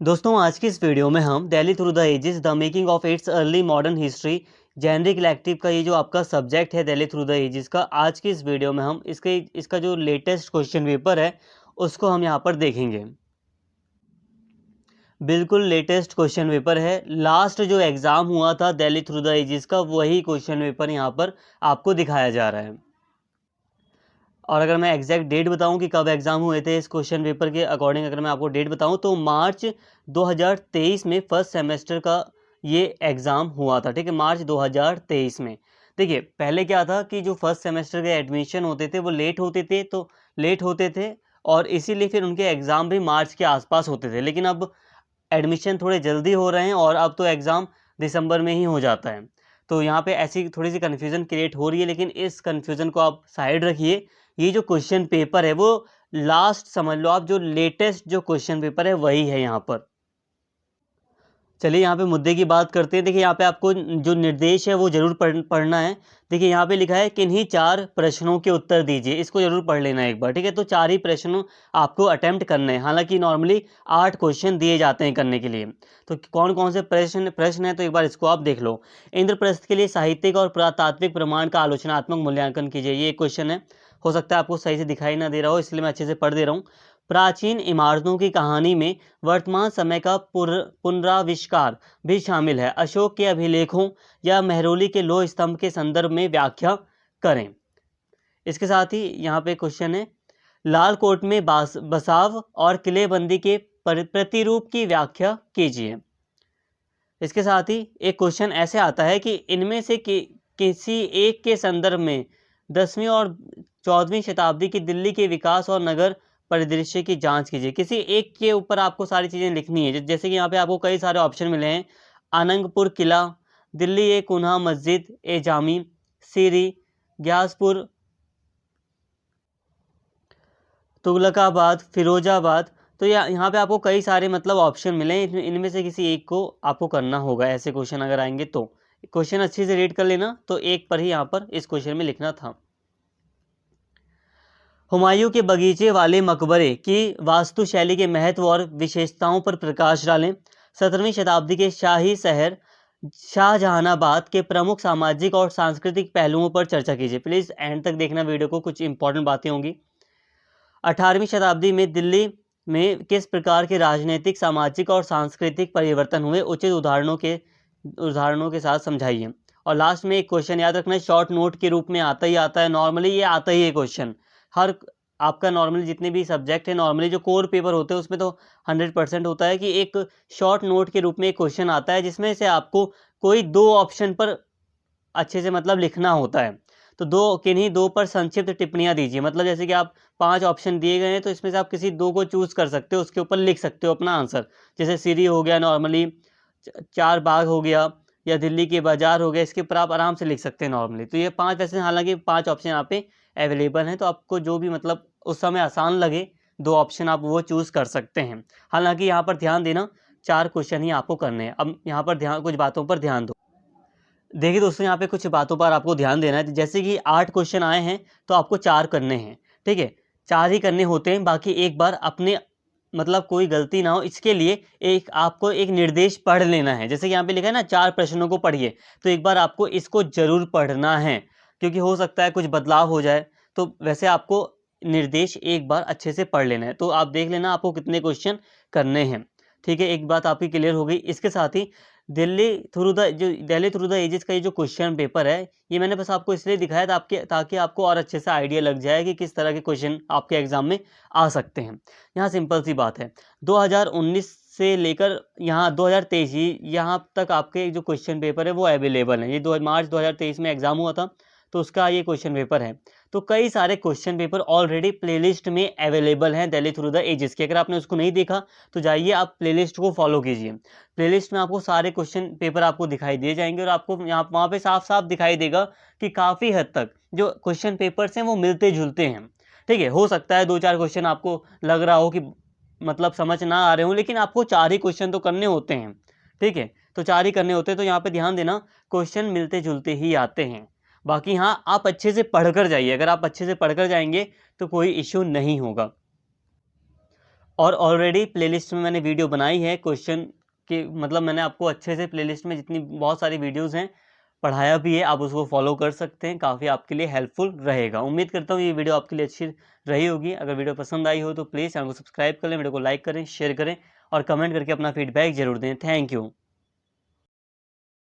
दोस्तों आज की इस वीडियो में हम Delhi through the ages the making of its early modern history generic elective का ये जो आपका सब्जेक्ट है दिल्ली थ्रू द एजेस का, आज की इस वीडियो में हम इसका जो लेटेस्ट क्वेश्चन पेपर है उसको हम यहाँ पर देखेंगे। बिल्कुल लेटेस्ट क्वेश्चन पेपर है। लास्ट जो एग्ज़ाम हुआ था दिल्ली थ्रू द एजेस का, वही क्वेश्चन पेपर यहाँ पर आपको दिखाया जा रहा है। और अगर मैं एग्जैक्ट डेट बताऊं कि कब एग्ज़ाम हुए थे इस क्वेश्चन पेपर के अकॉर्डिंग, अगर मैं आपको डेट बताऊं तो मार्च 2023 में फर्स्ट सेमेस्टर का ये एग्ज़ाम हुआ था। ठीक है, मार्च 2023 में। देखिए पहले क्या था कि जो फर्स्ट सेमेस्टर के एडमिशन होते थे वो लेट होते थे और इसीलिए फिर उनके एग्ज़ाम भी मार्च के आसपास होते थे। लेकिन अब एडमिशन थोड़े जल्दी हो रहे हैं और अब तो एग्ज़ाम दिसंबर में ही हो जाता है। तो यहाँ पे ऐसी थोड़ी सी कन्फ्यूज़न क्रिएट हो रही है, लेकिन इस कन्फ्यूज़न को आप साइड रखिए। ये जो क्वेश्चन पेपर है वो लास्ट समझ लो आप, जो लेटेस्ट जो क्वेश्चन पेपर है वही है यहाँ पर। चलिए यहाँ पे मुद्दे की बात करते हैं। देखिए यहाँ पे आपको जो निर्देश है वो जरूर पढ़ना है। देखिए यहाँ पे लिखा है किन्हीं 4 प्रश्नों के उत्तर दीजिए, इसको जरूर पढ़ लेना है एक बार। ठीक है, तो 4 ही प्रश्न आपको अटेम्प्ट करने हैं। हालांकि नॉर्मली 8 क्वेश्चन दिए जाते हैं करने के लिए। तो कौन कौन से प्रश्न है तो एक बार इसको आप देख लो। इंद्रप्रस्थ के लिए साहित्यिक और पुरातात्विक प्रमाण का आलोचनात्मक मूल्यांकन कीजिए, ये एक क्वेश्चन है। हो सकता है आपको सही से दिखाई ना दे रहा हो, इसलिए मैं अच्छे से पढ़ दे रहा हूँ। प्राचीन इमारतों की कहानी में वर्तमान समय का पुनराविष्कार भी शामिल है। अशोक के अभिलेखों या मेहरौली के लोह स्तंभ के संदर्भ में व्याख्या करें। इसके साथ ही यहाँ पे क्वेश्चन है, लाल कोट में बसाव और किलेबंदी के प्रतिरूप की व्याख्या कीजिए। इसके साथ ही एक क्वेश्चन ऐसे आता है कि इनमें से किसी एक के संदर्भ में 10वीं और 14वीं शताब्दी की दिल्ली के विकास और नगर परिदृश्य की जांच कीजिए। किसी एक के ऊपर आपको सारी चीज़ें लिखनी है। जैसे कि यहाँ पे आपको कई सारे ऑप्शन मिले हैं। आनंदपुर किला, दिल्ली ए कुन्हा मस्जिद ए जामी, सीरी, ग्यासपुर, तुगलकाबाद, फिरोजाबाद। तो यहाँ पे आपको कई सारे मतलब ऑप्शन मिले हैं, इनमें से किसी एक को आपको करना होगा। ऐसे क्वेश्चन अगर आएंगे तो क्वेश्चन अच्छे से रीड कर लेना। तो एक पर ही यहाँ पर इस क्वेश्चन में लिखना था। हुमायूं के बगीचे वाले मकबरे की वास्तुशैली के महत्व और विशेषताओं पर प्रकाश डालें। 17वीं शताब्दी के शाही शहर शाहजहानाबाद के प्रमुख सामाजिक और सांस्कृतिक पहलुओं पर चर्चा कीजिए। प्लीज़ एंड तक देखना वीडियो को, कुछ इंपॉर्टेंट बातें होंगी। 18वीं शताब्दी में दिल्ली में किस प्रकार के राजनीतिक, सामाजिक और सांस्कृतिक परिवर्तन हुए, उचित उदाहरणों के साथ समझाइए। और लास्ट में एक क्वेश्चन याद रखना, शॉर्ट नोट के रूप में आता ही आता है। नॉर्मली ये आता ही है क्वेश्चन हर आपका, नॉर्मली जितने भी सब्जेक्ट है, नॉर्मली जो कोर पेपर होते हैं उसमें तो 100% होता है कि एक शॉर्ट नोट के रूप में एक क्वेश्चन आता है जिसमें से आपको कोई 2 ऑप्शन पर अच्छे से मतलब लिखना होता है। तो किन्हीं 2 पर संक्षिप्त टिप्पणियां दीजिए। मतलब जैसे कि आप 5 ऑप्शन दिए गए हैं तो इसमें से आप किसी 2 को चूज कर सकते हो, उसके ऊपर लिख सकते हो अपना आंसर। जैसे सीरी हो गया, नॉर्मली 4 बाग हो गया, या दिल्ली के बाजार हो गया, इसके ऊपर आप आराम से लिख सकते हैं नॉर्मली। तो ये 5, वैसे हालांकि 5 ऑप्शन यहाँ पे अवेलेबल हैं, तो आपको जो भी मतलब उस समय आसान लगे 2 ऑप्शन आप वो चूज कर सकते हैं। हालांकि यहाँ पर ध्यान देना 4 क्वेश्चन ही आपको करने हैं। अब यहाँ पर कुछ बातों पर ध्यान दो। देखिए दोस्तों यहाँ पे कुछ बातों पर आपको ध्यान देना है। जैसे कि 8 क्वेश्चन आए हैं तो आपको 4 करने हैं। ठीक है, 4 ही करने होते हैं। बाकी एक बार अपने मतलब कोई गलती ना हो इसके लिए आपको एक निर्देश पढ़ लेना है। जैसे कि यहाँ पे लिखा है ना 4 प्रश्नों को पढ़िए, तो एक बार आपको इसको जरूर पढ़ना है, क्योंकि हो सकता है कुछ बदलाव हो जाए। तो वैसे आपको निर्देश एक बार अच्छे से पढ़ लेना है। तो आप देख लेना आपको कितने क्वेश्चन करने हैं। ठीक है, एक बात आपकी क्लियर हो गई। इसके साथ ही दिल्ली थ्रू द एजेस का ये जो क्वेश्चन पेपर है, ये मैंने बस आपको इसलिए दिखाया था ताकि आपको और अच्छे से आइडिया लग जाए कि किस तरह के क्वेश्चन आपके एग्जाम में आ सकते हैं। यहाँ सिंपल सी बात है, 2019 से लेकर यहाँ 2023 यहाँ तक आपके जो क्वेश्चन पेपर है वो अवेलेबल है। ये मार्च 2023 में एग्जाम हुआ था, तो उसका ये क्वेश्चन पेपर है। तो कई सारे क्वेश्चन पेपर ऑलरेडी प्लेलिस्ट में अवेलेबल हैं दिल्ली थ्रू द एजेस के। अगर आपने उसको नहीं देखा तो जाइए आप प्लेलिस्ट को फॉलो कीजिए। प्लेलिस्ट में आपको सारे क्वेश्चन पेपर आपको दिखाई दे जाएंगे और आपको यहाँ वहाँ पे साफ साफ दिखाई देगा कि काफ़ी हद तक जो क्वेश्चन पेपर्स हैं वो मिलते जुलते हैं। ठीक है, हो सकता है 2-4 क्वेश्चन आपको लग रहा हो कि मतलब समझ ना आ रहे हो, लेकिन आपको 4 ही क्वेश्चन तो करने होते हैं। ठीक है, तो 4 ही करने होते हैं। तो यहाँ पे ध्यान देना, क्वेश्चन मिलते जुलते ही आते हैं। बाकी हाँ, आप अच्छे से पढ़कर जाइए। अगर आप अच्छे से पढ़कर जाएंगे तो कोई इश्यू नहीं होगा। और ऑलरेडी प्लेलिस्ट में मैंने वीडियो बनाई है क्वेश्चन के, मतलब मैंने आपको अच्छे से प्लेलिस्ट में जितनी बहुत सारी वीडियोस हैं पढ़ाया भी है, आप उसको फॉलो कर सकते हैं, काफ़ी आपके लिए हेल्पफुल रहेगा। उम्मीद करता हूँ ये वीडियो आपके लिए अच्छी रही होगी। अगर वीडियो पसंद आई हो तो प्लीज़ चैनल को सब्सक्राइब कर लें, वीडियो को लाइक करें, शेयर करें और कमेंट करके अपना फीडबैक जरूर दें। Thank you.